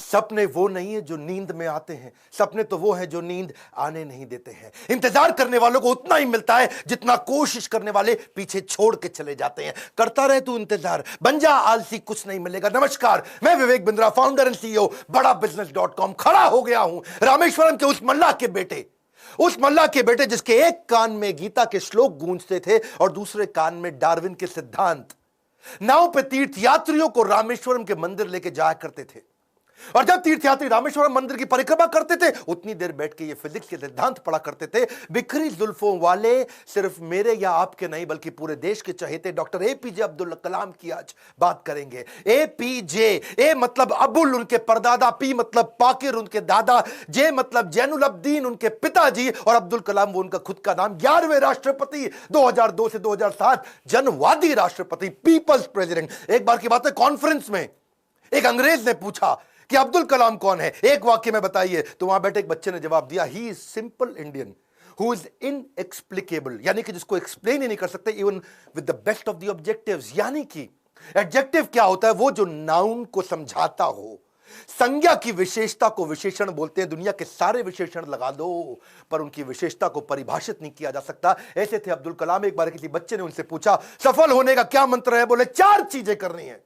सपने वो नहीं है जो नींद में आते हैं, सपने तो वो हैं जो नींद आने नहीं देते हैं। इंतजार करने वालों को उतना ही मिलता है जितना कोशिश करने वाले पीछे छोड़ के चले जाते हैं। करता रहे तू इंतजार, बन जा आलसी, कुछ नहीं मिलेगा। नमस्कार, मैं Vivek Bindra, founder and CEO बड़ा बिजनेस.com। खड़ा हो गया हूं रामेश्वरम के उस मल्लाह के बेटे जिसके एक कान में गीता के श्लोक गूंजते थे और दूसरे कान में डार्विन के सिद्धांत। नाव पे तीर्थ यात्रियों को रामेश्वरम के मंदिर लेके जाया करते थे, और जब तीर्थयात्री रामेश्वरम मंदिर की परिक्रमा करते थे उतनी देर बैठ के ये फिजिक्स के सिद्धांत पढ़ा करते थे। बिखरी जुल्फों वाले सिर्फ मेरे या आपके नहीं बल्कि पूरे देश के चहेते डॉक्टर एपीजे अब्दुल कलाम की आज बात करेंगे। एपीजे, ए मतलब अबुल उनके परदादा, पी मतलब पाकिर उनके दादा, जे मतलब जैनुल अब्दीन उनके पिताजी, और अब्दुल कलाम वो उनका खुद का नाम। 11वें राष्ट्रपति, 2002 से 2007 जनवादी राष्ट्रपति, पीपल्स प्रेसिडेंट। एक बार की बात है, कॉन्फ्रेंस में एक अंग्रेज ने पूछा कि अब्दुल कलाम कौन है, एक वाक्य में बताइए। तो वहां बैठे एक बच्चे ने जवाब दिया, he is simple Indian who is inexplicable, यानी कि जिसको एक्सप्लेन ही नहीं कर सकते even with the best of the objectives. यानी कि एडजेक्टिव क्या होता है? वो जो नाउन को समझाता हो। संज्ञा की विशेषता को विशेषण बोलते हैं। दुनिया के सारे विशेषण लगा दो पर उनकी विशेषता को परिभाषित नहीं किया जा सकता। ऐसे थे अब्दुल कलाम। एक बार किसी बच्चे ने उनसे पूछा, सफल होने का क्या मंत्र है? बोले 4 चीजें करनी है,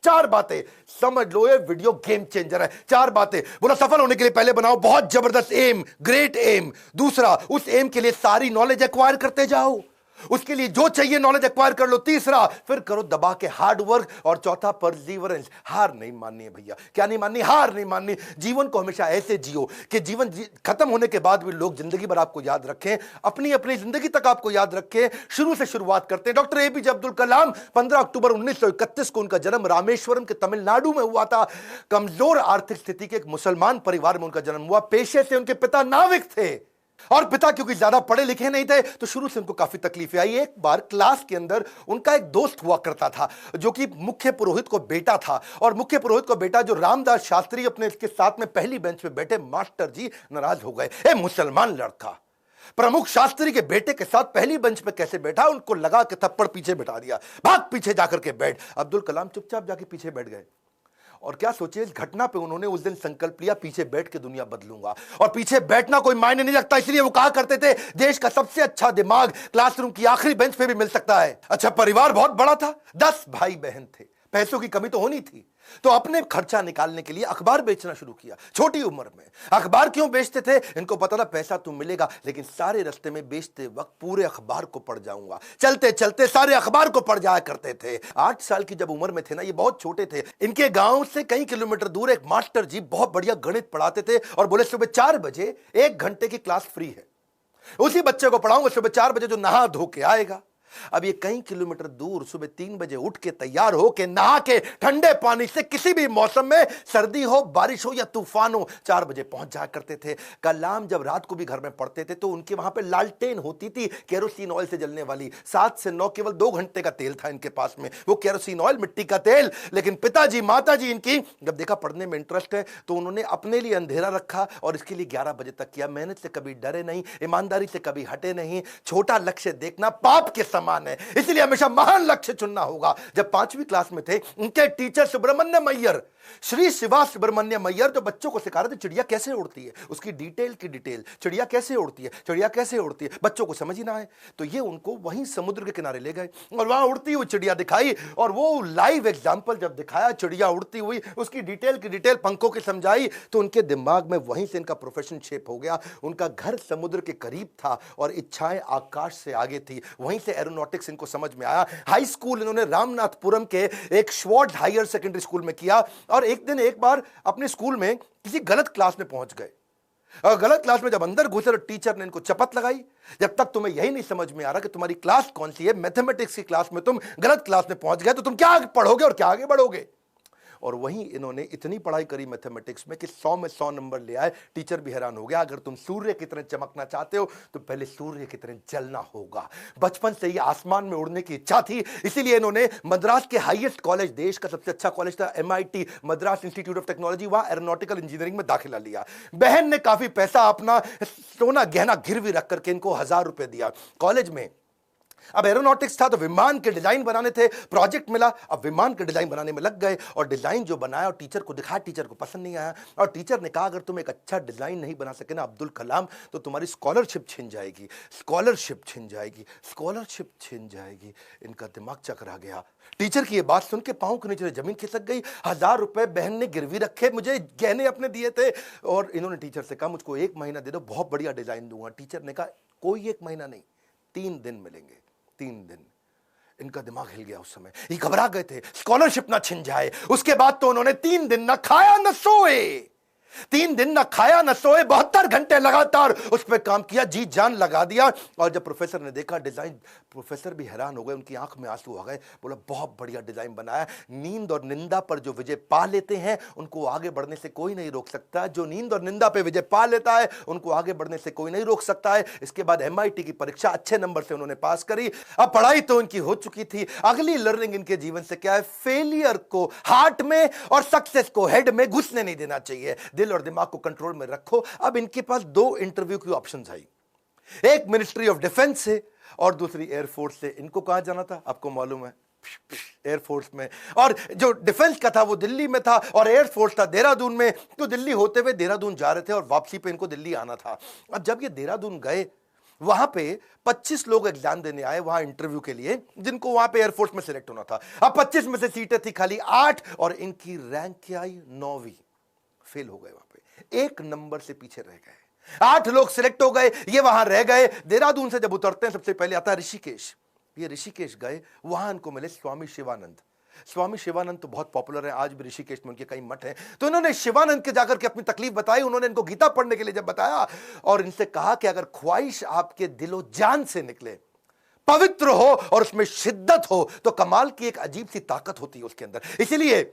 4 बातें। समझ लो ये वीडियो गेम चेंजर है। 4 बातें। बोला सफल होने के लिए पहले बनाओ बहुत जबरदस्त एम, ग्रेट एम। दूसरा, उस एम के लिए सारी नॉलेज एक्वायर करते जाओ, उसके लिए जो चाहिए नॉलेज एक्वायर कर लो। तीसरा, फिर करो दबा के हार्ड वर्क। और चौथा, परसीवरेंस, हार नहीं माननी है भैया। क्या नहीं माननी? हार नहीं माननी। जीवन को हमेशा ऐसे जियो कि जीवन खत्म होने के बाद भी लोग जिंदगी भर आपको याद रखें, अपनी अपनी जिंदगी तक आपको याद रखें। शुरू से शुरुआत करते हैं। डॉक्टर एपीजे अब्दुल कलाम, 15 अक्टूबर 1931 को उनका जन्म रामेश्वरम के तमिलनाडु में हुआ था। कमजोर आर्थिक स्थिति के एक मुसलमान परिवार में उनका जन्म हुआ। पेशे से उनके पिता नाविक थे, और पिता क्योंकि ज्यादा पढ़े लिखे नहीं थे तो शुरू से उनको काफी तकलीफें आई। एक बार क्लास के अंदर उनका एक दोस्त हुआ करता था जो कि मुख्य पुरोहित को बेटा था, और मुख्य पुरोहित को बेटा जो रामदास शास्त्री अपने इसके साथ में पहली बेंच पे बैठे मास्टर जी नाराज हो गए। ए मुसलमान लड़का प्रमुख शास्त्री के बेटे के साथ पहली बेंच पे कैसे बैठा? उनको लगा कि थप्पड़ पीछे बैठा दिया, भाग पीछे जाकर के बैठ। अब्दुल कलाम चुपचाप जाके पीछे बैठ गए। और क्या सोचिए, इस घटना पे उन्होंने उस दिन संकल्प लिया, पीछे बैठ के दुनिया बदलूंगा। और पीछे बैठना कोई मायने नहीं रखता, इसलिए वो कहा करते थे देश का सबसे अच्छा दिमाग क्लासरूम की आखिरी बेंच पे भी मिल सकता है। अच्छा, परिवार बहुत बड़ा था, 10 भाई बहन थे। पैसों की कमी तो होनी थी, तो अपने खर्चा निकालने के लिए अखबार बेचना शुरू किया। छोटी उम्र में अखबार क्यों बेचते थे? इनको पता था पैसा तो मिलेगा, लेकिन सारे रास्ते में बेचते वक्त पूरे अखबार को पढ़ जाऊंगा। चलते चलते सारे अखबार को पढ़ जाया करते थे। 8 साल की जब उम्र में थे ना, ये बहुत छोटे थे, इनके गांव से कई किलोमीटर दूर एक मास्टर जी बहुत बढ़िया गणित पढ़ाते थे और बोले सुबह 4 बजे 1 घंटे की क्लास फ्री है, उसी बच्चे को पढ़ाऊंगा सुबह 4 बजे जो नहा धो के आएगा। अब ये कई किलोमीटर दूर सुबह 3 बजे उठ के तैयार हो के नहा के ठंडे पानी से किसी भी मौसम में, सर्दी हो बारिश हो या तूफान हो, 4 बजे पहुंच जाया करते थे। कलाम जब रात को भी घर में पढ़ते थे तो उनके वहां पे लालटेन होती थी, केरोसिन ऑयल से जलने वाली। 7 से 9 केवल 2 घंटे का तेल था इनके पास में, वो केरोसिन ऑयल, मिट्टी का तेल। लेकिन पिताजी माताजी इनकी जब देखा पढ़ने में इंटरेस्ट है तो उन्होंने अपने लिए अंधेरा रखा और इसके लिए 11 बजे तक किया। मेहनत से कभी डरे नहीं, ईमानदारी से कभी हटे नहीं। छोटा लक्ष्य देखना पाप के समान है, इसलिए हमेशा महान लक्ष्य चुनना होगा। जब 5वीं क्लास में थे, उनके टीचर सुब्रमण्यम अय्यर, श्री शिवा सुब्रमण्यम अय्यर, जो बच्चों को सिखा रहे थे चिड़िया कैसे उड़ती है, उसकी डिटेल की डिटेल, चिड़िया कैसे उड़ती है, चिड़िया कैसे उड़ती है, बच्चों को समझ ही ना आए तो ये उनको वहीं समुद्र के किनारे ले गए और वहां उड़ती हुई चिड़िया दिखाई। और वो लाइव एग्जाम्पल जब दिखाया चिड़िया उड़ती हुई, उसकी डिटेल की डिटेल पंखों की समझाई, तो उनके दिमाग में वहीं से इनका प्रोफेशन शेप हो गया। उनका घर समुद्र के करीब था और इच्छाएं आकाश से आगे थी, वहीं से एरोनॉटिक्स इनको समझ में आया। हाई स्कूल इन्होंने रामनाथपुरम के एक श्वार्ट हायर सेकेंडरी स्कूल में किया। और एक दिन एक बार अपने स्कूल में किसी गलत क्लास में पहुंच गए, और गलत क्लास में जब अंदर घुसे तो टीचर ने इनको चपत लगाई, जब तक तुम्हें यही नहीं समझ में आ रहा कि तुम्हारी क्लास कौन सी है, मैथमेटिक्स की क्लास में तुम गलत क्लास में पहुंच गए तो तुम क्या पढ़ोगे और क्या आगे बढ़ोगे। और वहीं इन्होंने इतनी पढ़ाई करी मैथमेटिक्स में कि 100 में 100 नंबर ले आए। टीचर भी हैरान हो गया, अगर तुम सूर्य की तरह चमकना चाहते हो तो पहले सूर्य की तरह जलना होगा। बचपन से ही आसमान में उड़ने की इच्छा थी, इसीलिए इन्होंने मद्रास के हाईएस्ट कॉलेज, देश का सबसे अच्छा कॉलेज था MIT, Madras institute of technology, वहां एरोनॉटिकल इंजीनियरिंग में दाखिला लिया। बहन ने काफी पैसा अपना सोना गहना गिरवी रख करके इनको 1000 रुपए दिया। कॉलेज में अब एरोनॉटिक्स था तो विमान के डिजाइन बनाने थे, प्रोजेक्ट मिला, अब विमान के डिजाइन बनाने में लग गए और डिजाइन जो बनाया और टीचर को दिखाया, टीचर को पसंद नहीं आया और टीचर ने कहा अगर तुम एक अच्छा डिजाइन नहीं बना सके ना अब्दुल कलाम तो तुम्हारी स्कॉलरशिप छिन जाएगी, स्कॉलरशिप छिन जाएगी, स्कॉलरशिप छिन जाएगी। इनका दिमाग चकरा गया। टीचर की ये बात सुन के पांव के नीचे जमीन खिसक गई। 1000 रुपए बहन ने गिरवी रखे, मुझे गहने अपने दिए थे और इन्होंने टीचर से कहा मुझको 1 महीना दे दो, बहुत बढ़िया डिजाइन दूंगा। टीचर ने कहा कोई 1 महीना नहीं, 3 दिन मिलेंगे, 3 दिन। इनका दिमाग हिल गया। उस समय ये घबरा गए थे स्कॉलरशिप ना छिन जाए। उसके बाद तो उन्होंने 3 दिन ना खाया ना सोए, 3 दिन ना खाया ना सोए, 72 घंटे लगातार उस पर काम किया, जी जान लगा दिया। और जब प्रोफेसर ने देखा डिजाइन, प्रोफेसर भी हैरान हो गए, उनकी आंख में आंसू आ गए। बोला बहुत बढ़िया डिजाइन बनाया। नींद और निंदा पर जो विजय पा लेते हैं उनको आगे बढ़ने से कोई नहीं रोक सकता। जो नींद और निंदा पे विजय पा लेता है उनको आगे बढ़ने से कोई नहीं रोक सकता है। इसके बाद MIT की परीक्षा अच्छे नंबर से उन्होंने पास करी। अब पढ़ाई तो उनकी हो चुकी थी। अगली लर्निंग इनके जीवन से क्या है? फेलियर को हार्ट में और सक्सेस को हेड में घुसने नहीं देना चाहिए। दिल और दिमाग को कंट्रोल में रखो। अब इनके पास 2 इंटरव्यू की ऑप्शंस आई, एक मिनिस्ट्री ऑफ डिफेंस से और दूसरी एयरफोर्स से। इनको कहां जाना था आपको मालूम है? एयरफोर्स में। और जो डिफेंस का था वो दिल्ली में था और एयरफोर्स था देहरादून में। तो दिल्ली होते हुए देहरादून जा रहे थे और वापसी पे इनको दिल्ली आना था। अब जब ये देहरादून गए वहां पे 25 लोग एग्जाम देने आए वहां इंटरव्यू के लिए, जिनको वहां पे एयरफोर्स में सिलेक्ट होना था। अब 25 में से सीटें थी खाली 8 और इनकी रैंक क्या आई? 9वीं। फेल हो गए, वहां पे 1 नंबर से पीछे रह गए। 8 लोग सिलेक्ट हो गए, ये वहां रह गए। देहरादून से जब उतरते हैं सबसे पहले आता है ऋषिकेश। ये ऋषिकेश गए, वहां इनको मिले स्वामी शिवानंद। स्वामी शिवानंद तो बहुत पॉपुलर है, आज भी ऋषिकेश में उनके कई मठ हैं। तो इन्होंने शिवानंद के जाकर के अपनी तकलीफ बताई। उन्होंने इनको गीता पढ़ने के लिए जब बताया और इनसे कहा कि अगर ख्वाहिश आपके दिलो जान से निकले, पवित्र हो और उसमें शिद्दत हो तो कमाल की एक अजीब सी ताकत होती है उसके अंदर। इसीलिए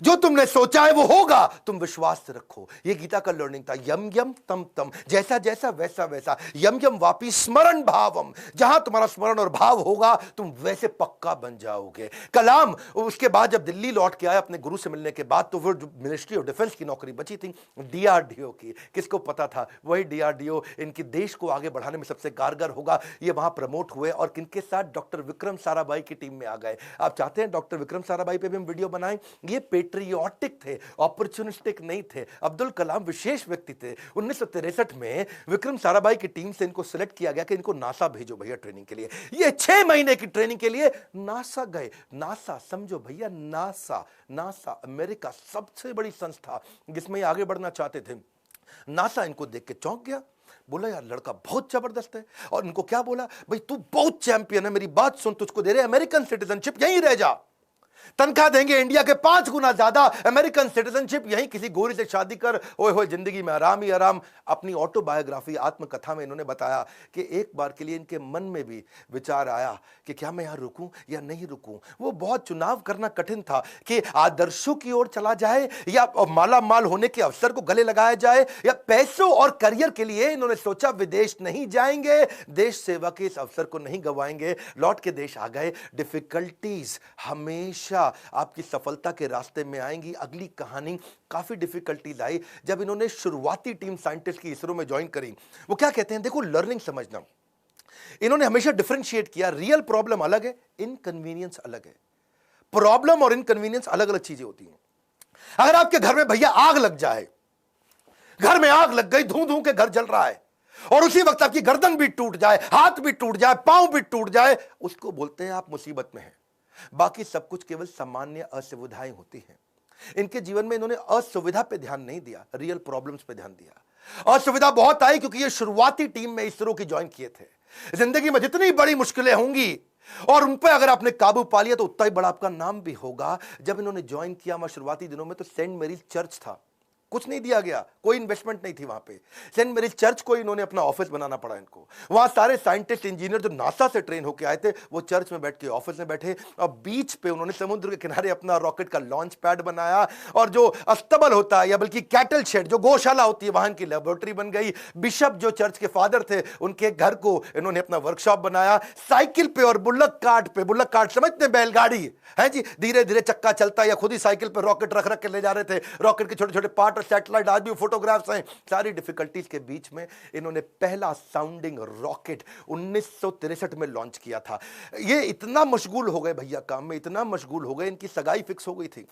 जो तुमने सोचा है वो होगा, तुम विश्वास से रखो। ये गीता का लर्निंग था। यम यम तम तम, जैसा जैसा वैसा वैसा। यम यम वापी स्मरण भावम, जहां तुम्हारा स्मरण और भाव होगा तुम वैसे पक्का बन जाओगे। कलाम उसके बाद जब दिल्ली लौट के आए अपने गुरु से मिलने के बाद, तो वो मिनिस्ट्री ऑफ डिफेंस की नौकरी बची थी DRDO की। किसको पता था वही DRDO इनके देश को आगे बढ़ाने में सबसे कारगर होगा। ये वहां प्रमोट हुए और किनके साथ? डॉक्टर विक्रम साराभाई की टीम में आ गए। आप चाहते हैं डॉक्टर विक्रम साराभाई पे भी हम वीडियो बनाएं? ये पेट्रियोटिक थे, ऑपर्चुनिस्टिक नहीं थे। अब्दुल कलाम विशेष व्यक्ति थे। 1963 में विक्रम साराभाई की टीम से इनको सिलेक्ट किया गया कि इनको नासा भेजो भैया ट्रेनिंग के लिए। ये 6 महीने की ट्रेनिंग के लिए नासा गए। नासा समझो भैया, नासा, नासा अमेरिका सबसे बड़ी संस्था जिसमें आगे बढ़ना चाहते थे। नासा इनको देख के चौंक गया, बोला यार लड़का बहुत जबरदस्त है। और इनको क्या बोला? भाई तू बहुत चैंपियन है, मेरी बात सुन, तुझको दे रहे अमेरिकन सिटीजनशिप, यहीं रह जा, तनख्वाह देंगे इंडिया के 5 गुना ज्यादा, अमेरिकन सिटीजनशिप, यहीं किसी गोरी से शादी कर, ओए होए जिंदगी में आराम ही आराम। अपनी ऑटोबायोग्राफी, आत्मकथा में इन्होंने बताया कि एक बार के लिए इनके मन में भी विचार आया कि क्या मैं यहां रुकूं या नहीं रुकूं। वो बहुत चुनाव करना कठिन था कि आदर्शों की ओर चला जाए या माला माल होने के अवसर को गले लगाया जाए या पैसों और करियर के लिए इन्होंने सोचा विदेश नहीं जाएंगे, देश सेवा के इस अवसर को नहीं गंवाएंगे। लौट के देश आ गए। डिफिकल्टीज हमेशा आपकी सफलता के रास्ते में आएंगी। अगली कहानी काफी डिफिकल्टीज आई जब इन्होंने शुरुआती टीम साइंटिस्ट की इसरो में ज्वाइन करी। वो क्या कहते हैं, देखो लर्निंग समझना, इन्होंने हमेशा डिफरेंशिएट किया। रियल प्रॉब्लम अलग है, इनकन्वीनियंस अलग है। प्रॉब्लम और इनकन्वीनियंस अलग अलग चीजें होती हैं। अगर आपके घर में भैया आग लग जाए, घर में आग लग गई, धू धू के घर जल रहा है और उसी वक्त आपकी गर्दन भी टूट जाए, हाथ भी टूट जाए, पांव भी टूट जाए, उसको बोलते हैं आप मुसीबत में हैं। बाकी सब कुछ केवल सामान्य असुविधाएं होती हैं। इनके जीवन में इन्होंने असुविधा पे ध्यान नहीं दिया, रियल प्रॉब्लम्स पे ध्यान दिया। असुविधा बहुत आई क्योंकि ये शुरुआती टीम में इसरो की ज्वाइन किए थे। जिंदगी में जितनी बड़ी मुश्किलें होंगी और उन पर अगर आपने काबू पा लिया तो उतना ही बड़ा आपका नाम भी होगा। जब इन्होंने ज्वाइन किया वहां शुरुआती दिनों में तो सेंट मैरीज चर्च था, कुछ नहीं दिया गया, कोई इन्वेस्टमेंट नहीं थी वहां पे। सेंट मैरीज चर्च को इन्होंने अपना ऑफिस बनाना पड़ा इनको। वहां सारे साइंटिस्ट इंजीनियर जो नासा से ट्रेन होकर आए थे वो चर्च में बैठ के ऑफिस में बैठे और बीच पे उन्होंने समुद्र के किनारे अपना रॉकेट का लॉन्च पैड बनाया और जो अस्तबल होता है या बल्कि कैटल शेड जो गौशाला होती है वहां की लेबोरेटरी बन गई। बिशप जो चर्च के फादर थे उनके घर को इन्होंने अपना वर्कशॉप बनाया। साइकिल पे और बुल्लक कार्ट समझते हैं, बैलगाड़ी है जी, धीरे धीरे चक्का चलता या खुद ही साइकिल पे रॉकेट रख रख के ले जा रहे थे। रॉकेट के छोटे छोटे पार्ट वाटर सैटेलाइट, आज भी फोटोग्राफ्स हैं। सारी डिफिकल्टीज के बीच में इन्होंने पहला साउंडिंग रॉकेट 1963 में लॉन्च किया था। ये इतना मशगूल हो गए भैया काम में, इतना मशगूल हो गए, इनकी सगाई फिक्स हो गई थी।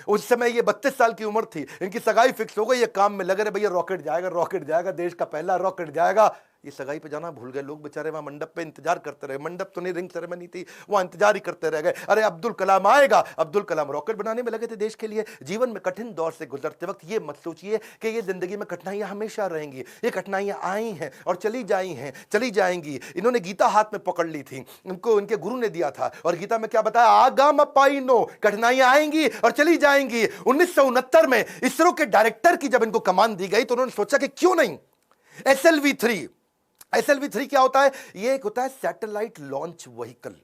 उस समय ये 32 साल की उम्र थी, इनकी सगाई फिक्स हो गई, ये काम में लगे रहे, भैया रॉकेट जाएगा, रॉकेट जाएगा, देश का पहला रॉकेट जाएगा। ये सगाई पे जाना भूल गए लोग बेचारे, वहां मंडप पे इंतजार करते रहे। मंडप तो नहीं, रिंग सेरेमनी थी, वहां इंतजार ही करते रह गए। अरे अब्दुल कलाम आएगा। अब्दुल कलाम रॉकेट बनाने में लगे थे देश के लिए। जीवन में कठिन दौर से गुजरते वक्त ये मत सोचिए कि ये जिंदगी में कठिनाइयां हमेशा रहेंगी। ये कठिनाइयां आई हैं और चली जाई हैं, चली जाएंगी। इन्होंने गीता हाथ में पकड़ ली थी, इनको इनके गुरु ने दिया था, और गीता में क्या बताया, आगाम पाइनो, कठिनाइयां आएंगी और चली जाएंगी। 1969 में इसरो के डायरेक्टर की जब इनको कमान दी गई तो उन्होंने सोचा कि क्यों नहीं SLV-3। SLV-3 क्या होता है? ये एक होता है सैटेलाइट लॉन्च व्हीकल,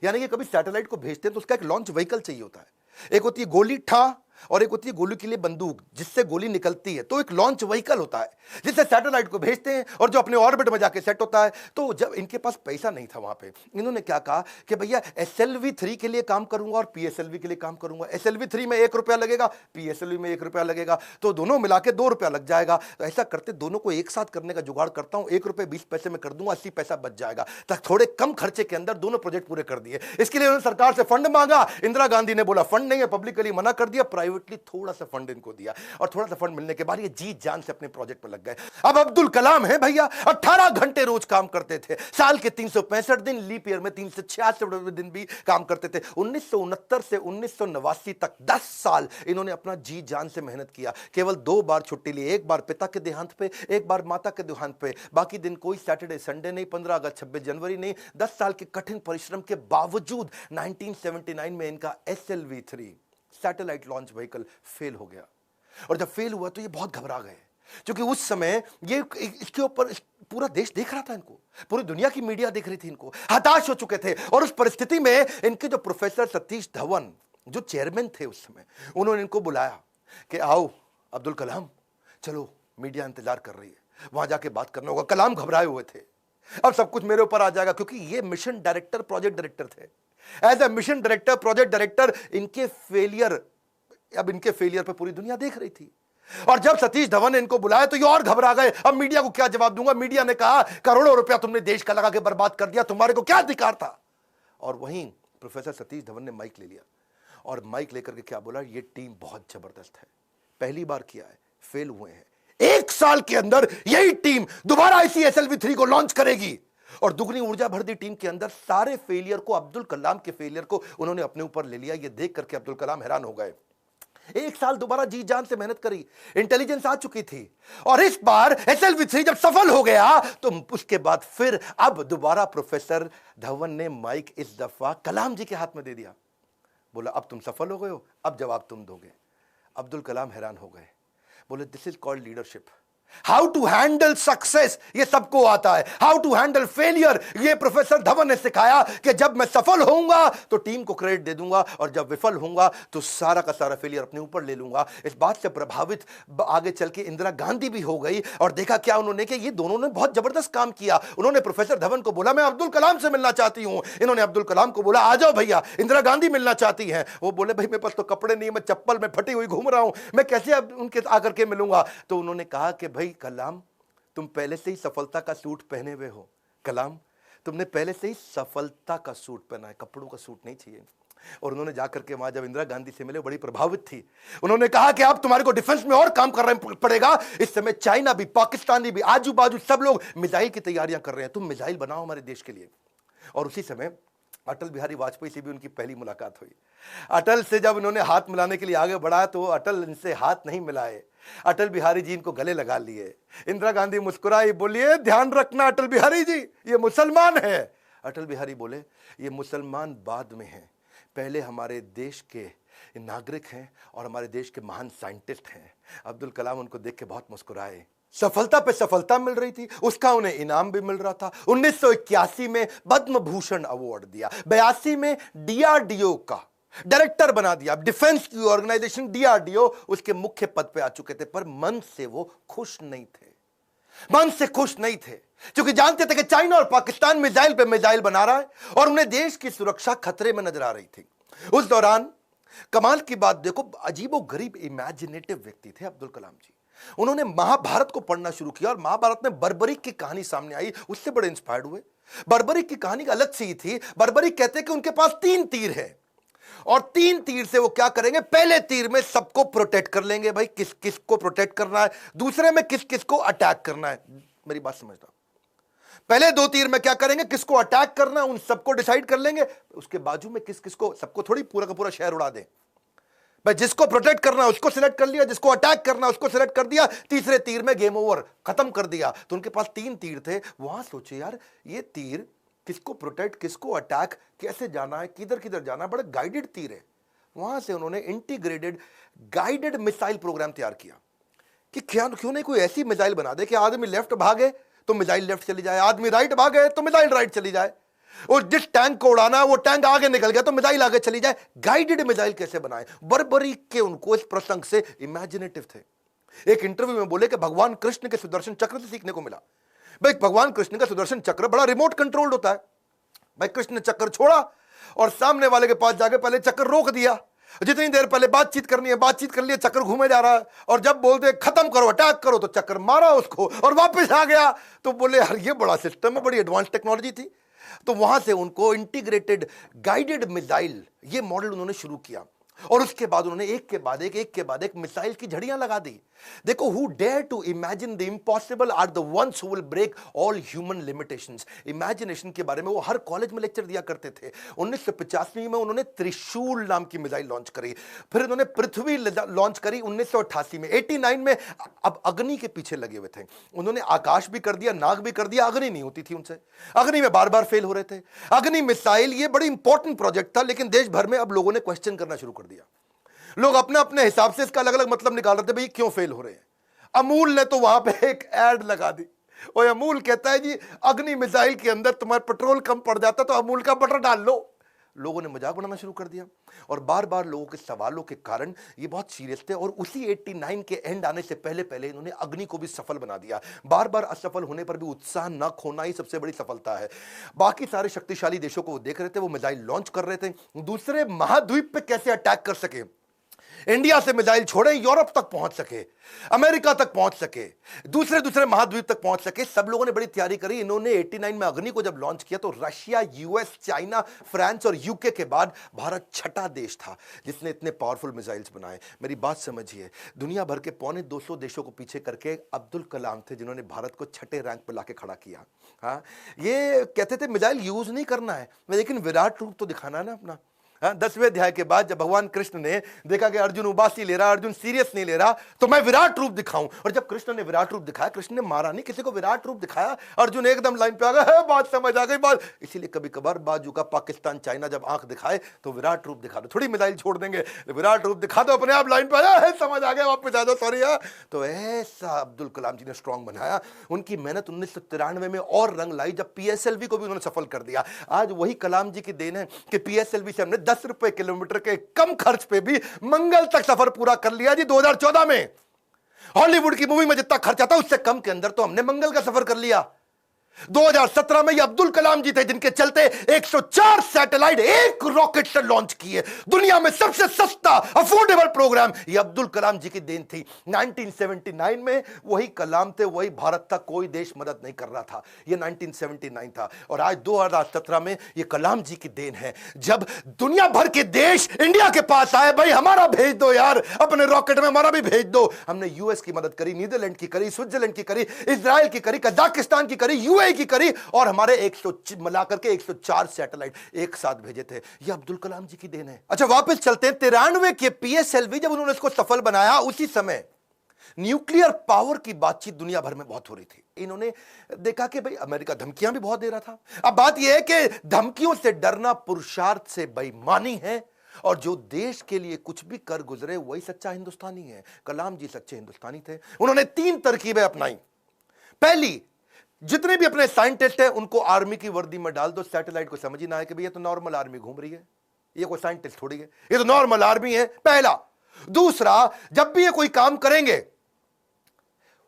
यानी कि कभी सैटेलाइट को भेजते हैं तो उसका एक लॉन्च व्हीकल चाहिए होता है। एक होती है गोली ठा और एक होती है गोली के लिए बंदूक जिससे गोली निकलती है, तो एक लॉन्च व्हीकल होता है जिससे सैटेलाइट को भेजते हैं और जो अपने ऑर्बिट में जाके सेट होता है। तो जब इनके पास पैसा नहीं था वहां पे, इन्होंने क्या कहा कि भैया SLV-3 के लिए काम करूंगा और PSLV के लिए काम करूंगा। SLV-3 में 1 रुपया लगेगा, PSLV में 1 रुपया लगेगा, तो दोनों मिला के 2 रुपया लग जाएगा। तो ऐसा करते दोनों को एक साथ करने का जुगाड़ करता हूं, 1 रुपये 20 पैसे में कर दूंगा, 80 पैसा बच जाएगा। तक थोड़े कम खर्चे के अंदर दोनों प्रोजेक्ट पूरे कर दिए। इसके लिए उन्होंने सरकार से फंड मांगा। इंदिरा गांधी ने बोला फंड नहीं है, पब्लिकली मना कर दिया, प्राइवेटली थोड़ा सा फंड इनको दिया, और थोड़ा सा फंड मिलने के बाद ये जी जान से अपने प्रोजेक्ट में लग गए। अब अब्दुल कलाम है भैया, 18 घंटे रोज काम करते थे, साल के 365 दिन, लीप ईयर में 366 दिन भी काम करते थे। 1969 से 1989 तक 10 साल इन्होंने अपना जी जान से मेहनत किया। केवल 2 बार छुट्टी ली, एक बार पिता के देहांत पे, एक बार माता के देहांत पे। बाकी दिन कोई सैटरडे संडे नहीं, 15 अगस्त 26 जनवरी नहीं। 10 साल के कठिन परिश्रम के बावजूद 1979 में इनका SLV-3 satellite launch vehicle fail हो गया। और जब फेल हुआ तो ये बहुत घबरा गए, क्योंकि उस समय ये इसके ऊपर पूरा देश देख रहा था इनको, पूरी दुनिया की मीडिया देख रही थी इनको, हताश हो चुके थे। और उस परिस्थिति में इनके जो प्रोफेसर सतीश धवन जो चेयरमैन थे उस समय, उन्होंने इनको बुलाया कि आओ अब्दुल कलाम, चलो मीडिया इंतजार कर रही है, वहां जाके बात करना होगा। कलाम घबराए हुए थे, अब सब कुछ मेरे ऊपर आ जाएगा, क्योंकि ये मिशन डायरेक्टर, प्रोजेक्ट डायरेक्टर थे। As a mission director, project director, इनके फेलियर पे पूरी दुनिया देख रही थी। और जब सतीश धवन ने इनको बुलाया तो ये और घबरा गए, अब मीडिया को क्या जवाब दूंगा। मीडिया ने कहा करोड़ों रुपया तुमने देश का लगा के बर्बाद कर दिया, तुम्हारे को क्या अधिकार था। और वहीं प्रोफेसर सतीश धवन ने माइक ले लिया और माइक लेकर के क्या बोला, ये टीम बहुत जबरदस्त है, पहली बार किया है, फेल हुए हैं, 1 साल के अंदर यही टीम दोबारा इसी SLV-3 को लॉन्च करेगी। और दुगनी ऊर्जा भर दी टीम के अंदर। सारे फेलियर को, अब्दुल कलाम के फेलियर को उन्होंने अपने ऊपर ले लिया। ये देख करके अब्दुल कलाम हैरान हो गए। 1 साल दोबारा जी जान से मेहनत करी, इंटेलिजेंस आ चुकी थी, और इस बार SLV-3 जब सफल हो गया तो उसके बाद फिर अब दोबारा प्रोफेसर धवन ने माइक इस दफा कलाम जी के हाथ में दे दिया। बोला अब तुम सफल हो गए हो, अब जवाब तुम दोगे। अब्दुल कलाम हैरान हो गए, बोले this is called leadership. How to handle success ये सबको आता है, हाउ टू हैंडल फेलियर ये प्रोफेसर धवन ने सिखाया कि जब मैं सफल होऊंगा तो टीम को क्रेडिट दे दूंगा, और जब विफल होऊंगा तो सारा का सारा फेलियर अपने ऊपर ले लूंगा। इस बात से प्रभावित आगे चल के इंदिरा गांधी भी हो गई, और देखा क्या उन्होंने कि ये दोनों ने बहुत जबरदस्त काम किया। उन्होंने प्रोफेसर धवन को बोला मैं अब्दुल कलाम से मिलना चाहती हूं, इन्होंने अब्दुल कलाम को बोला आ जाओ भैया, इंदिरा गांधी मिलना चाहती हैं। वो बोले भाई मेरे पास तो कपड़े नहीं, मैं चप्पल में फटी हुई घूम रहा हूं, मैं कैसे अब उनके आकर के मिलूंगा। तो उन्होंने कहा कि भाई कलाम तुम पहले से ही सफलता का सूट पहने हुए हो, कलाम तुमने पहले से ही सफलता का सूट पहना है, कपड़ों का सूट नहीं चाहिए। और उन्होंने जाकर के वहां जब इंदिरा गांधी से मिले, बड़ी प्रभावित थी। उन्होंने कहा कि अब तुम्हारे को डिफेंस में और काम करना पड़ेगा। इस समय चाइना भी, पाकिस्तानी भी, आजू बाजू सब लोग मिसाइल की तैयारियां कर रहे हैं, तुम मिसाइल बनाओ हमारे देश के लिए। और उसी समय अटल बिहारी वाजपेयी से भी उनकी पहली मुलाकात हुई। अटल से जब उन्होंने हाथ मिलाने के लिए आगे बढ़ा तो अटल इनसे हाथ नहीं मिलाए, अटल बिहारी जी इनको गले लगा लिए। इंदिरा गांधी मुस्कुराई, बोलिए ध्यान रखना अटल बिहारी जी ये मुसलमान है। अटल बिहारी बोले ये मुसलमान बाद में हैं, पहले हमारे देश के नागरिक हैं और हमारे देश के महान साइंटिस्ट हैं। अब्दुल कलाम उनको देख के बहुत मुस्कुराए। सफलता पे सफलता मिल रही थी, उसका उन्हें इनाम भी मिल रहा था। 1981 में पद्म भूषण अवार्ड दिया, 82 में DRDO का डायरेक्टर बना दिया। डिफेंस की ऑर्गेनाइजेशन DRDO उसके मुख्य पद पे आ चुके थे, पर मन से वो खुश नहीं थे, मन से खुश नहीं थे, क्योंकि जानते थे कि चाइना और पाकिस्तान मिसाइल पे मिसाइल बना रहा है और उन्हें देश की सुरक्षा खतरे में नजर आ रही थी। उस दौरान कमाल की बात देखो, अजीबो गरीब इमेजिनेटिव व्यक्ति थे अब्दुल कलाम जी। उन्होंने महाभारत को पढ़ना शुरू किया और महाभारत में बर्बरीक की कहानी सामने आई, उससे बड़े इंस्पायर्ड हुए। बर्बरीक की कहानी अलग सी थी। बर्बरीक कहते हैं कि उनके पास 3 तीर है और 3 तीर से वो क्या करेंगे, पहले तीर में सबको प्रोटेक्ट कर लेंगे, भाई किस किस को प्रोटेक्ट करना है, दूसरे में किस किस को अटैक करना है। मेरी बात समझना, पहले 2 तीर में क्या करेंगे, किसको अटैक करना है उन सबको डिसाइड कर लेंगे, उसके बाजू में किस किस को, सबको थोड़ी पूरा का पूरा शहर उड़ा दें। भाई जिसको प्रोटेक्ट करना है उसको सिलेक्ट कर लिया, जिसको अटैक करना है उसको सिलेक्ट कर दिया, तीसरे तीर में गेम ओवर, खत्म कर दिया। तो उनके पास 3 तीर थे। वहां सोचे यार ये तीर किसको प्रोटेक्ट, किसको अटैक, कैसे जाना है, किधर किधर जाना है, बड़ा गाइडेड तीर है। वहां से उन्होंने इंटीग्रेटेड गाइडेड मिसाइल प्रोग्राम तैयार किया कि क्यों नहीं कोई ऐसी मिसाइल बना दे कि आदमी लेफ्ट भागे तो मिसाइल लेफ्ट चली जाए, आदमी राइट भागे तो मिसाइल राइट चली जाए, और जिस टैंक को उड़ाना है वो टैंक आगे निकल गया तो मिसाइल आगे चली जाए। गाइडेड मिसाइल कैसे बनाए, बर्बरीक के उनको इस प्रसंग से इमेजिनेटिव थे। एक इंटरव्यू में बोले कि भगवान कृष्ण के सुदर्शन चक्र से सीखने को मिला। भाई भगवान कृष्ण का सुदर्शन चक्र बड़ा रिमोट कंट्रोल्ड होता है। भाई कृष्ण ने चक्कर छोड़ा और सामने वाले के पास जाके पहले चक्कर रोक दिया, जितनी देर पहले बातचीत करनी है बातचीत कर लिया, चक्कर घूमे जा रहा है, और जब बोलते खत्म करो अटैक करो तो चक्कर मारा उसको और वापस आ गया। तो बोले यार ये बड़ा सिस्टम है, बड़ी एडवांस टेक्नोलॉजी थी। तो वहां से उनको इंटीग्रेटेड गाइडेड मिसाइल ये मॉडल उन्होंने शुरू किया और उसके बाद उन्होंने एक के बाद एक मिसाइल की झड़ियां लगा दी। देखो, who dare to imagine the impossible are the ones who will break all human limitations. Imagination के बारे में वो हर कॉलेज में लेक्चर दिया करते थे। 1985 में उन्होंने त्रिशूल नाम की मिसाइल लॉन्च करी, फिर उन्होंने पृथ्वी लॉन्च करी 1988 में। 89 में अब अग्नि के पीछे लगे हुए थे। उन्होंने आकाश भी कर दिया, नाग भी कर दिया, अग्नि नहीं होती थी उनसे, अग्नि में बार बार फेल हो रहे थे। अग्नि मिसाइल ये बड़ी इंपॉर्टेंट प्रोजेक्ट था, लेकिन देश भर में अब लोगों ने क्वेश्चन करना शुरू कर दिया। लोग अपने अपने हिसाब से इसका अलग अलग मतलब निकाल रहे थे, भाई क्यों फेल हो रहे हैं। अमूल ने तो वहां पे एक एड लगा दी, और अमूल कहता है जी अग्नि मिसाइल के अंदर तुम्हारा पेट्रोल कम पड़ जाता तो अमूल का बटर डाल लो। लोगों ने मजाक बनाना शुरू कर दिया और बार बार लोगों के सवालों के कारण ये बहुत सीरियस थे, और उसी 89 के एंड आने से पहले पहले इन्होंने अग्नि को भी सफल बना दिया। बार बार असफल होने पर भी उत्साह न खोना ही सबसे बड़ी सफलता है। बाकी सारे शक्तिशाली देशों को वो देख रहे थे, वो मिसाइल लॉन्च कर रहे थे, दूसरे महाद्वीप पे कैसे अटैक कर सके, इंडिया से मिसाइल छोड़े यूरोप तक पहुंच सके, अमेरिका तक पहुंच सके, दूसरे महाद्वीप तक पहुंच सके। सब लोगों ने बड़ी तैयारी करी। इन्होंने 89 में अग्नि को जब लॉन्च किया तो रशिया, यूएस, चाइना, फ्रांस और यूके के बाद भारत छठा देश था जिसने इतने पावरफुल मिसाइल्स बनाए। मेरी बात समझिए, दुनिया भर के 250 देशों को पीछे करके अब्दुल कलाम थे जिन्होंने भारत को छठे रैंक पर लाके खड़ा किया। हाँ, ये कहते थे मिसाइल यूज नहीं करना है, लेकिन विराट रूप तो दिखाना है ना अपना। 10वें अध्याय के बाद जब भगवान कृष्ण ने देखा कि अर्जुन उबासी ले रहा, अर्जुन सीरियस नहीं ले रहा, तो मैं विराट रूप दिखाऊं। और जब कृष्ण ने विराट रूप दिखाया, कृष्ण ने मारा नहीं, किसी को विराट रूप दिखाया, अर्जुन एकदम लाइन पे आ गया, बात समझ आ गई बात। इसीलिए कभी कभार बाजू का पाकिस्तान, चाइना जब आंख दिखाए तो विराट रूप दिखा दो, थोड़ी मिसाइल छोड़ देंगे, विराट रूप दिखा दो, अपने आप लाइन पे आया, समझ आ गया, वापस आ जाओ, सॉरी। तो ऐसा अब्दुल कलाम जी ने स्ट्रांग बनाया। उनकी मेहनत 1993 में और रंग लाई जब पीएसएलवी को भी उन्होंने सफल कर दिया। आज वही कलाम जी की देन है कि पीएसएलवी से हमने 10 रुपए किलोमीटर के कम खर्च पे भी मंगल तक सफर पूरा कर लिया जी। 2014 में हॉलीवुड की मूवी में जितना खर्चा था उससे कम के अंदर तो हमने मंगल का सफर कर लिया। 2017 में ये अब्दुल कलाम जी थे जिनके चलते 104 सैटेलाइट एक रॉकेट से लॉन्च किए। दुनिया में सबसे सस्ता अफोर्डेबल प्रोग्राम ये अब्दुल कलाम जी की देन थी। 1979 में वही कलाम थे, वही भारत था, कोई देश मदद नहीं कर रहा था। ये 1979 था और आज 2017 में ये कलाम जी की देन है जब दुनिया भर के देश इंडिया के पास आए, भाई हमारा भेज दो यार, अपने रॉकेट में हमारा भी भेज दो। हमने यूएस की मदद करी, नीदरलैंड की करी, स्विट्जरलैंड की करी, इजराइल की करी, कजाकिस्तान की करी, यूएई की करी, और हमारे 100 मिलाकर के 104 सैटेलाइट एक साथ भेजे थे। ये अब्दुल कलाम जी की देन है। अच्छा वापस चलते हैं 93 के पीएसएलवी जब उन्होंने इसको सफल बनाया, उसी समय न्यूक्लियर पावर की बातचीत दुनिया भर में बहुत हो रही थी। इन्होंने देखा कि भाई अमेरिका धमकियां भी बहुत दे रहा था। अब बात यह है कि धमकियों से डरना पुरुषार्थ से बेईमानी है, और जो देश के लिए कुछ भी कर गुजरे वही सच्चा हिंदुस्तानी है। कलाम जी सच्चे हिंदुस्तानी थे। उन्होंने 3 तरकीबें अपनाई। पहली, जितने भी अपने साइंटिस्ट हैं उनको आर्मी की वर्दी में डाल दो, सैटेलाइट को समझ ही ना आए कि भाई ये तो नॉर्मल आर्मी घूम रही है, ये कोई साइंटिस्ट थोड़ी है, ये तो नॉर्मल आर्मी है, पहला। दूसरा, जब भी ये कोई काम करेंगे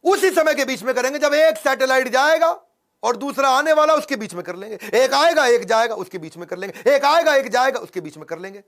उसी समय के बीच में करेंगे जब एक सैटेलाइट जाएगा और दूसरा आने वाला, उसके बीच में कर लेंगे। एक आएगा एक जाएगा, उसके बीच में कर लेंगे। एक आएगा एक जाएगा, उसके बीच में कर लेंगे।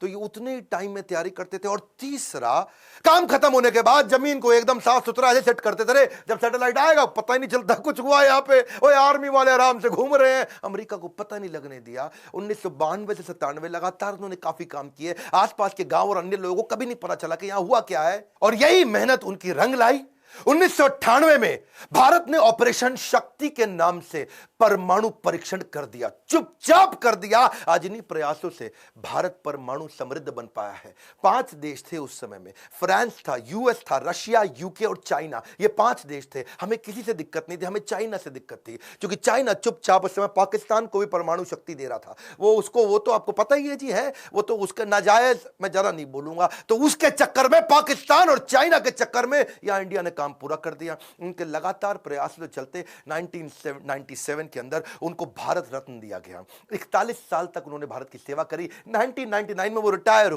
तो ये उतने ही टाइम में तैयारी करते थे। और तीसरा, काम खत्म होने के बाद जमीन को एकदम साफ सुथरा ऐसे सेट करते थे, जब सैटेलाइट आएगा पता ही नहीं चलता कुछ हुआ यहाँ पे, ओए आर्मी वाले आराम से घूम रहे हैं। अमेरिका को पता नहीं लगने दिया। 1992 से 97 लगातार उन्होंने काफी काम किए। आसपास के गांव और अन्य लोगों को कभी नहीं पता चला कि यहां हुआ क्या है, और यही मेहनत उनकी रंग लाई। 1998 में भारत ने ऑपरेशन शक्ति के नाम से परमाणु परीक्षण कर दिया, चुपचाप कर दिया। आज इन्हीं प्रयासों से भारत परमाणु समृद्ध बन पाया है। 5 देश थे उस समय में, फ्रांस था, यूएस था, रशिया, यूके और चाइना। ये 5 देश थे। हमें किसी से दिक्कत नहीं थी, हमें चाइना से दिक्कत थी, क्योंकि चाइना चुपचाप उस समय पाकिस्तान को भी परमाणु शक्ति दे रहा था। वो तो आपको पता ही है जी, है वो तो उसका नाजायज, मैं जरा नहीं बोलूंगा। तो उसके चक्कर में, पाकिस्तान और चाइना के चक्कर में यहां इंडिया ने काम पूरा कर दिया। उनके लगातार प्रयासों के चलते 1997 के अंदर उनको भारत रत्न दिया गया। 41 साल तक उन्होंने भारत की सेवा करी। 1999 में वो रिटायर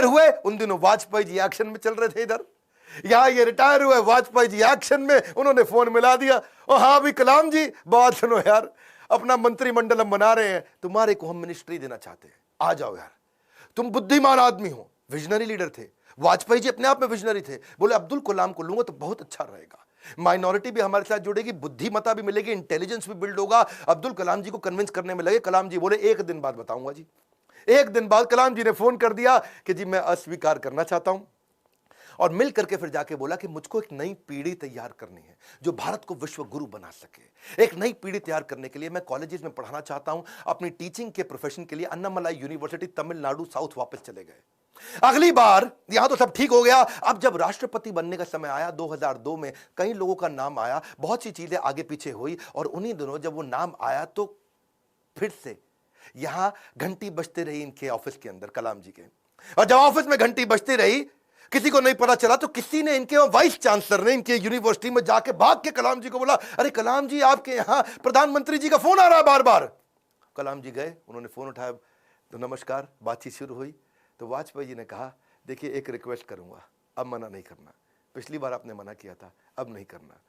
हुए। उन दिनों वाजपेयी जी एक्शन में चल रहे थे इधर, यहां ये रिटायर हुए, वाजपेयी जी एक्शन में। उन्होंने फोन मिला दिया, ओ हाँ भी कलाम जी, बात सुनो यार, अपना मंत्रिमंडल हम बना रहे हैं, तुम्हारे को हम मिनिस्ट्री देना चाहते हैं, आ जाओ यार। तुम बुद्धिमान आदमी हो, विजनरी लीडर थे। वाजपेयी जी अपने आप में विजनरी थे। बोले अब्दुल कलाम को लूंगा तो बहुत अच्छा रहेगा, माइनॉरिटी भी हमारे साथ जुड़ेगी, बुद्धिमत्ता भी मिलेगी, इंटेलिजेंस भी बिल्ड होगा। अब्दुल कलाम जी को कन्विंस करने में लगे। कलाम जी बोले 1 दिन बाद बताऊंगा जी। 1 दिन बाद कलाम जी ने फोन कर दिया कि जी मैं अस्वीकार करना चाहता हूं, और मिल करके फिर जाके बोला कि मुझको एक नई पीढ़ी तैयार करनी है जो भारत को विश्व गुरु बना सके। एक नई पीढ़ी तैयार करने के लिए मैं कॉलेजेस में पढ़ाना चाहता हूं। अपनी टीचिंग के प्रोफेशन के लिए अन्नामलाई यूनिवर्सिटी तमिलनाडु साउथ वापस चले गए। अगली बार यहां तो सब ठीक हो गया। अब जब राष्ट्रपति बनने का समय आया 2002 में, कई लोगों का नाम आया, बहुत सी चीजें आगे पीछे हुई, और उन्हीं दिनों जब वो नाम आया तो फिर से यहां घंटी बजते रही इनके ऑफिस के अंदर, कलाम जी के। और जब ऑफिस में घंटी बजती रही, किसी को नहीं पता चला, तो किसी ने, इनके वाइस चांसलर ने इनके यूनिवर्सिटी में जाके भाग के कलाम जी को बोला, अरे कलाम जी आपके यहां प्रधानमंत्री जी का फोन आ रहा है बार बार। कलाम जी गए, उन्होंने फोन उठाया, तो नमस्कार, बातचीत शुरू हुई। तो वाजपेयी जी ने कहा, देखिए एक रिक्वेस्ट करूंगा, अब मना नहीं करना, पिछली बार आपने मना किया था, अब नहीं करना।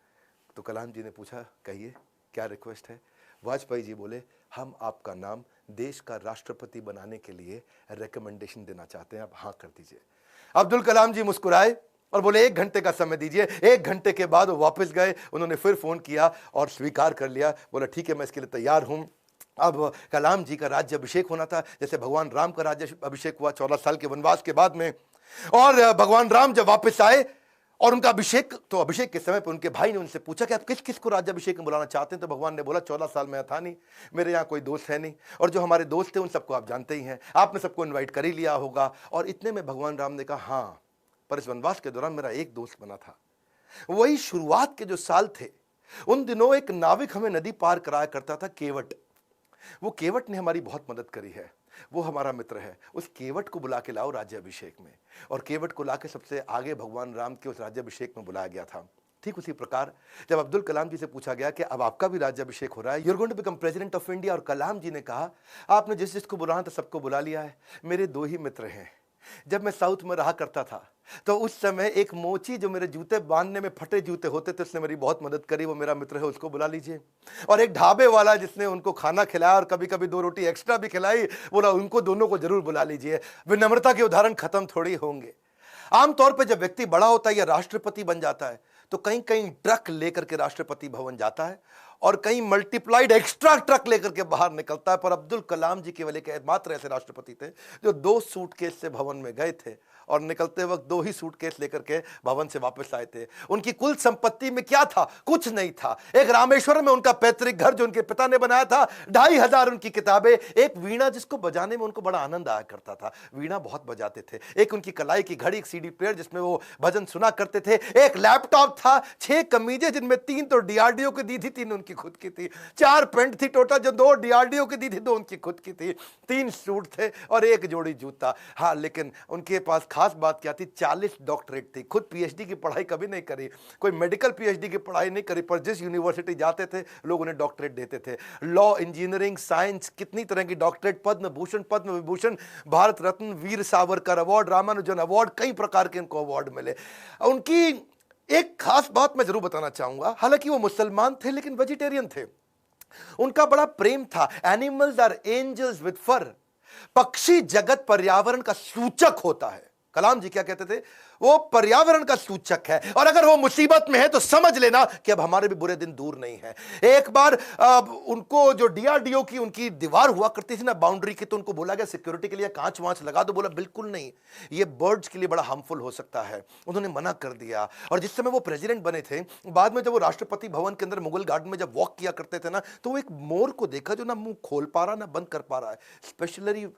तो कलाम जी ने पूछा, कहिए क्या रिक्वेस्ट है। वाजपेयी जी बोले, हम आपका नाम देश का राष्ट्रपति बनाने के लिए रिकमेंडेशन देना चाहते हैं, आप हाँ कर दीजिए। अब्दुल कलाम जी मुस्कुराए और बोले 1 घंटे का समय दीजिए। 1 घंटे के बाद वो वापस गए, उन्होंने फिर फोन किया और स्वीकार कर लिया। बोला ठीक है, मैं इसके लिए तैयार हूं। अब कलाम जी का राज्य अभिषेक होना था, जैसे भगवान राम का राज्य अभिषेक हुआ 14 साल के वनवास के बाद में। और भगवान राम जब वापस आए और उनका अभिषेक, तो अभिषेक के समय पर उनके भाई ने उनसे पूछा कि आप किस किस को राज्य अभिषेक में बुलाना चाहते हैं। तो भगवान ने बोला 14 साल में था नहीं, मेरे यहाँ कोई दोस्त है नहीं, और जो हमारे दोस्त थे उन सबको आप जानते ही हैं, आपने सबको इन्वाइट कर ही लिया होगा। और इतने में भगवान राम ने कहा, हाँ, पर इस वनवास के दौरान मेरा एक दोस्त बना था। वही शुरुआत के जो साल थे, उन दिनों एक नाविक हमें नदी पार कराया करता था, केवट। वो केवट ने हमारी बहुत मदद करी है, वो हमारा मित्र है। उस केवट को बुला के लाओ राज्याभिषेक में। और केवट को लाके सबसे आगे भगवान राम के उस राज्याभिषेक में बुलाया गया था। ठीक उसी प्रकार जब अब्दुल कलाम जी से पूछा गया कि अब आपका भी राज्याभिषेक हो रहा है, you are going to become president of India, और कलाम जी ने कहा, आपने जिस जिसको बुलाना था सबको बुला लिया है, मेरे 2 ही मित्र हैं। जब मैं साउथ में रहा करता था तो उस समय एक मोची, जो मेरे जूते बांधने में फटे जूते होते थे, उसने मेरी बहुत मदद करी, वो मेरा मित्र है, उसको बुला लीजिए। और एक ढाबे वाला जिसने उनको खाना खिलाया और कभी कभी 2 रोटी एक्स्ट्रा भी खिलाई, बोला उनको दोनों को जरूर बुला लीजिए। विनम्रता के उदाहरण खत्म थोड़ी होंगे। आमतौर पर जब व्यक्ति बड़ा होता है या राष्ट्रपति बन जाता है तो कहीं कहीं ट्रक लेकर के राष्ट्रपति भवन जाता है और कहीं मल्टीप्लाइड एक्स्ट्रा ट्रक लेकर के बाहर निकलता है। पर अब्दुल कलाम जी केवल एक मात्र ऐसे राष्ट्रपति थे जो 2 सूटकेस से भवन में गए थे और निकलते वक्त 2 ही सूटकेस लेकर के भवन से वापस आए थे। उनकी कुल संपत्ति में क्या था? कुछ नहीं था। एक रामेश्वर में उनका पैतृक घर जो उनके पिता ने बनाया था, 2500 उनकी किताबें, एक वीणा जिसको बजाने में उनको बड़ा आनंद आया करता था, वीणा बहुत बजाते थे, एक उनकी कलाई की घड़ी, एक सीडी प्लेयर जिसमें वो भजन सुना करते थे, एक लैपटॉप था, 6 कमीजें जिनमें 3 तो डीआरडीओ की दी थी, 3 उनकी खुद की थी, 4 पेंट थी टोटल जो 2 डीआरडीओ की दी थी, 2 उनकी खुद की थी, 3 सूट थे और 1 जोड़ी जूता। हाँ, लेकिन उनके पास खास बात क्या थी? 40 डॉक्टरेट थी। खुद पीएचडी की पढ़ाई कभी नहीं करी, कोई मेडिकल पीएचडी की पढ़ाई नहीं करी, पर जिस यूनिवर्सिटी जाते थे लोग उन्हें डॉक्टरेट देते थे। लॉ, इंजीनियरिंग, साइंस, कितनी तरह की doctorate, Padma Bhushan, Padma Vibhushan, Bharat Ratna, Veer Savarkar award, Ramanujan award, कई प्रकार के उनको अवार्ड मिले। उनकी एक खास बात मैं जरूर बताना चाहूंगा, हालांकि वो मुसलमान थे लेकिन वेजिटेरियन थे। उनका बड़ा प्रेम था, एनिमल्स आर एंजल्स विद फर। पक्षी जगत पर्यावरण का सूचक होता है। कलाम जी क्या कहते थे? वो पर्यावरण का सूचक है, और अगर वो मुसीबत में है तो समझ लेना कि अब हमारे भी बुरे दिन दूर नहीं है। एक बार उनको जो डीआरडीओ की उनकी दीवार हुआ करती थी ना बाउंड्री की, तो उनको बोला गया सिक्योरिटी के लिए कांच वांच लगा दो। बोला बिल्कुल नहीं, ये बर्ड्स के लिए बड़ा हार्मफुल हो सकता है। उन्होंने मना कर दिया। और जिस समय वो प्रेसिडेंट बने थे, बाद में जब वो राष्ट्रपति भवन के अंदर मुगल गार्डन में जब वॉक किया करते थे ना, तो वो एक मोर को देखा जो ना मुंह खोल पा रहा ना बंद कर पा रहा है।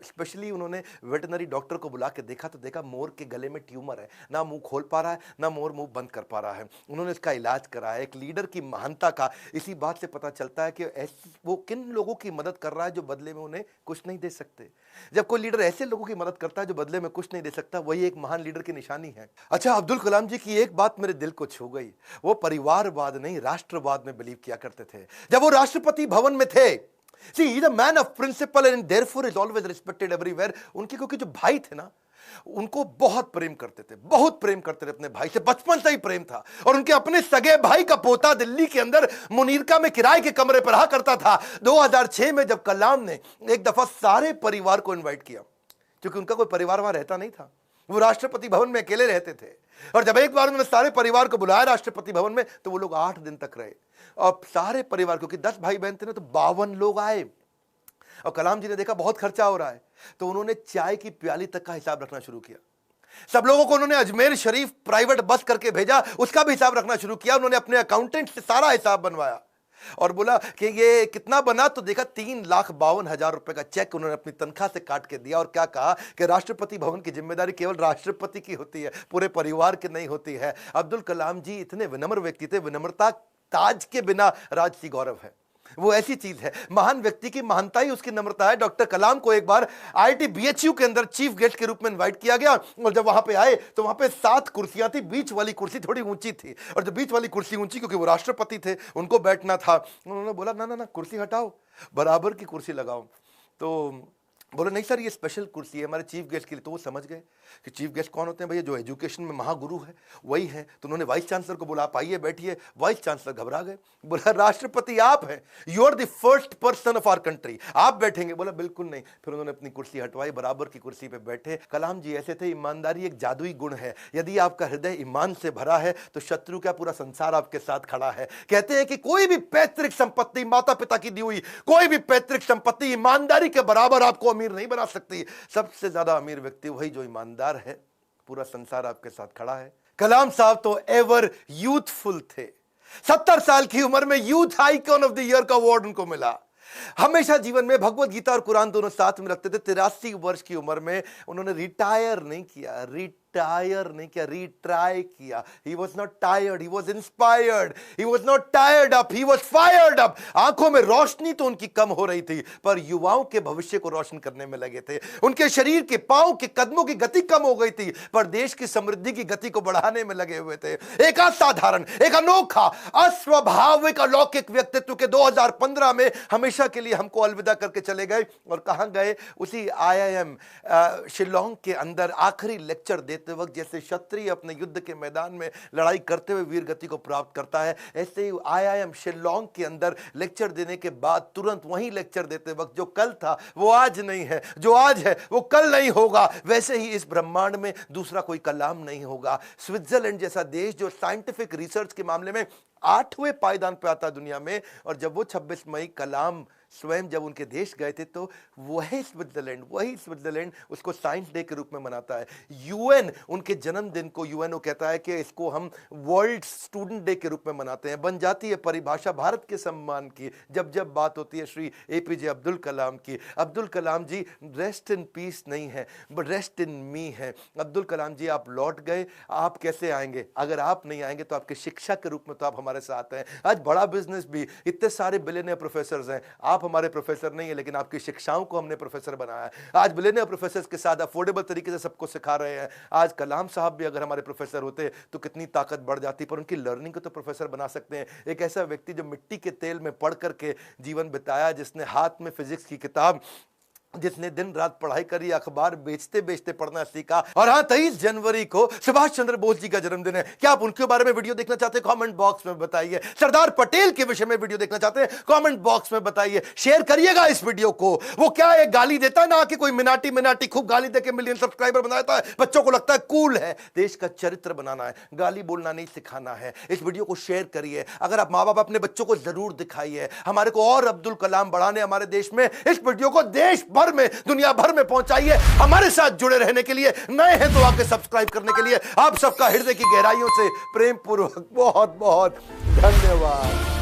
स्पेशली उन्होंने वेटनरी डॉक्टर को बुला के देखा, तो देखा मोर के गले में ट्यूमर है, ना मुंह खोल पा रहा है ना मोर मुंह बंद कर पा रहा है। उन्होंने इसका इलाज कराया। एक लीडर की महानता का इसी बात से पता चलता है कि वो किन लोगों की मदद कर रहा है जो बदले में उन्हें कुछ नहीं दे सकते। जब कोई लीडर ऐसे लोगों की मदद करता है जो बदले में कुछ नहीं दे सकता, वही एक महान लीडर की निशानी है। अच्छा, अब्दुल कलाम जी की एक बात मेरे दिल को छू गई। वो परिवारवाद नहीं, राष्ट्रवाद में बिलीव किया करते थे। जब वो राष्ट्रपति भवन में थे, See, he's a man of principle and therefore is always respected everywhere. उनके क्योंकि जो भाई थे ना, उनको बहुत प्रेम करते थे, बहुत प्रेम करते थे अपने भाई से, बचपन से ही प्रेम था। और उनके अपने सगे भाई का पोता दिल्ली के अंदर मुनीरका में किराए के कमरे पर रहा करता था। 2006 में जब कलाम ने एक दफा सारे परिवार को इनवाइट किया, क्योंकि उनका कोई परिवार वहां रहता नहीं था, वो राष्ट्रपति भवन में अकेले रहते थे। और जब एक बार उन्होंने सारे परिवार को बुलाया राष्ट्रपति भवन में, तो वो लोग 8 दिन तक रहे। और सारे परिवार, क्योंकि 10 भाई बहन थे ना, तो 52 लोग आए। और कलाम जी ने देखा बहुत खर्चा हो रहा है, तो उन्होंने चाय की प्याली तक का हिसाब रखना शुरू किया। सब लोगों को उन्होंने अजमेर शरीफ प्राइवेट बस करके भेजा, उसका भी हिसाब रखना शुरू किया। उन्होंने अपने अकाउंटेंट से सारा हिसाब बनवाया और बोला कि ये कितना बना, तो देखा 3,52,000 रुपए का चेक उन्होंने अपनी तनख्वाह से काट के दिया। और क्या कहा कि राष्ट्रपति भवन की जिम्मेदारी केवल राष्ट्रपति की होती है, पूरे परिवार की नहीं होती है। अब्दुल कलाम जी इतने विनम्र व्यक्ति थे, विनम्रता ताज के बिना राजसी गौरव है। वो ऐसी चीज है, महान व्यक्ति की महानता ही उसकी नम्रता है। डॉक्टर कलाम को एक बार आईआईटी बीएचयू के अंदर चीफ गेस्ट के रूप में इनवाइट किया गया, और जब वहां पे आए तो वहां पे 7 कुर्सियां थी। बीच वाली कुर्सी थोड़ी ऊंची थी, और जब बीच वाली कुर्सी ऊंची, क्योंकि वो राष्ट्रपति थे, उनको बैठना था। उन्होंने बोला ना ना ना, कुर्सी हटाओ, बराबर की कुर्सी लगाओ। तो बोले नहीं सर, ये स्पेशल कुर्सी है हमारे चीफ गेस्ट के लिए। तो वो समझ गए कि चीफ गेस्ट कौन होते हैं भैया, जो एजुकेशन में महागुरु है वही है। तो उन्होंने वाइस चांसलर को बोला, आप आइए बैठिए। वाइस चांसलर घबरा गए, बोला राष्ट्रपति आप हैं, you are the first person of our country, आप बैठेंगे? बोला बिल्कुल नहीं। फिर उन्होंने अपनी कुर्सी हटवाई, बराबर की कुर्सी पे बैठे। कलाम जी ऐसे थे, ईमानदारी एक जादुई गुण है। यदि आपका हृदय ईमान से भरा है तो शत्रु का पूरा संसार आपके साथ खड़ा है। कहते हैं कि कोई भी पैतृक संपत्ति, माता पिता की दी हुई कोई भी पैतृक संपत्ति ईमानदारी के बराबर आपको अमीर नहीं बना सकती। सबसे ज्यादा अमीर व्यक्ति वही जो ईमानदार है, पूरा संसार आपके साथ खड़ा है। कलाम साहब तो एवर यूथफुल थे। 70 साल की उम्र में youth icon of the year का अवार्ड उनको मिला। हमेशा जीवन में भगवत गीता और कुरान दोनों साथ में रखते थे। 83 वर्ष की उम्र में उन्होंने रिटायर नहीं किया, रिट्राई किया। He was not tired, he was inspired, he was not tired up, he was fired up। आंखों में रोशनी तो उनकी कम हो रही थी, पर युवाओं के भविष्य को रोशन करने में लगे थे। उनके शरीर के पांव के कदमों की गति कम हो गई थी, पर देश की समृद्धि की गति को बढ़ाने में लगे हुए थे। एक असाधारण, एक अनोखा, अस्वाभाविक, अलौकिक व्यक्तित्व के 2015 में हमेशा के लिए हमको अलविदा करके चले गए। और कहां गए? उसी IIM शिलोंग के अंदर आखिरी लेक्चर देते वक्त जैसे क्षत्रिय अपने युद्ध के मैदान में लड़ाई करते हुए वीर गति को प्राप्त करता है, ऐसे ही IIM शिलोंग के अंदर लेक्चर देने के बाद तुरंत वहीं लेक्चर देते वक्त जो कल था वो आज नहीं है, जो आज है वो कल नहीं होगा, वैसे ही इस ब्रह्मांड में दूसरा कोई कलाम नहीं होगा। स्विट्जरलैंड जैसा देश जो साइंटिफिक रिसर्च के मामले में 8वें पायदान पे आता दुनिया में, और जब वो 26 मई कलाम स्वयं जब उनके देश गए थे, तो वही स्विट्जरलैंड उसको साइंस डे के रूप में मनाता है। यूएन उनके जन्मदिन को यूएनओ कहता है कि इसको हम वर्ल्ड स्टूडेंट डे के रूप में मनाते हैं। बन जाती है परिभाषा भारत के सम्मान की जब जब बात होती है श्री APJ अब्दुल कलाम की। अब्दुल कलाम जी रेस्ट इन पीस नहीं है, बट रेस्ट इन मी है। अब्दुल कलाम जी आप लौट गए, आप कैसे आएंगे? अगर आप नहीं आएंगे तो आपके शिक्षा के रूप में तो आप हमारे साथ हैं। आज बड़ा बिजनेस भी, इतने सारे बिलियनियर प्रोफेसर हैं, आप हमारे प्रोफेसर नहीं है, लेकिन आपकी शिक्षाओं को हमने प्रोफेसर बनाया है। आज बिलियनियर प्रोफेसर के साथ अफोर्डेबल तरीके से सबको सिखा रहे हैं। आज कलाम साहब भी अगर हमारे प्रोफेसर होते तो कितनी ताकत बढ़ जाती, पर उनकी लर्निंग को तो प्रोफेसर बना सकते हैं। एक ऐसा व्यक्ति जो मिट्टी के तेल में पढ़ करके जीवन बिताया, जिसने हाथ में फिजिक्स की किताब जिसने दिन रात पढ़ाई करी, अखबार बेचते बेचते पढ़ना सीखा। और हाँ, 23 जनवरी को सुभाष चंद्र बोस जी का जन्मदिन है। क्या आप उनके बारे में वीडियो देखना चाहते हैं? कमेंट बॉक्स में बताइए। सरदार पटेल के विषय में वीडियो देखना चाहते हैं? कमेंट बॉक्स में बताइए। शेयर करिएगा इस वीडियो को। वो क्या है, गाली देता है ना कि कोई मिनाटी खूब गाली देके मिलियन सब्सक्राइबर बनाता है, बच्चों को लगता है कूल है। देश का चरित्र बनाना है, गाली बोलना नहीं सिखाना है। इस वीडियो को शेयर करिए। अगर आप माँ बाप, अपने बच्चों को जरूर दिखाइए। हमारे को और अब्दुल कलाम बढ़ाने हमारे देश में, इस वीडियो को देश भर में, दुनिया भर में पहुंचाइए। हमारे साथ जुड़े रहने के लिए, नए हैं तो आके सब्सक्राइब करने के लिए आप सबका हृदय की गहराइयों से प्रेम पूर्वक बहुत बहुत धन्यवाद।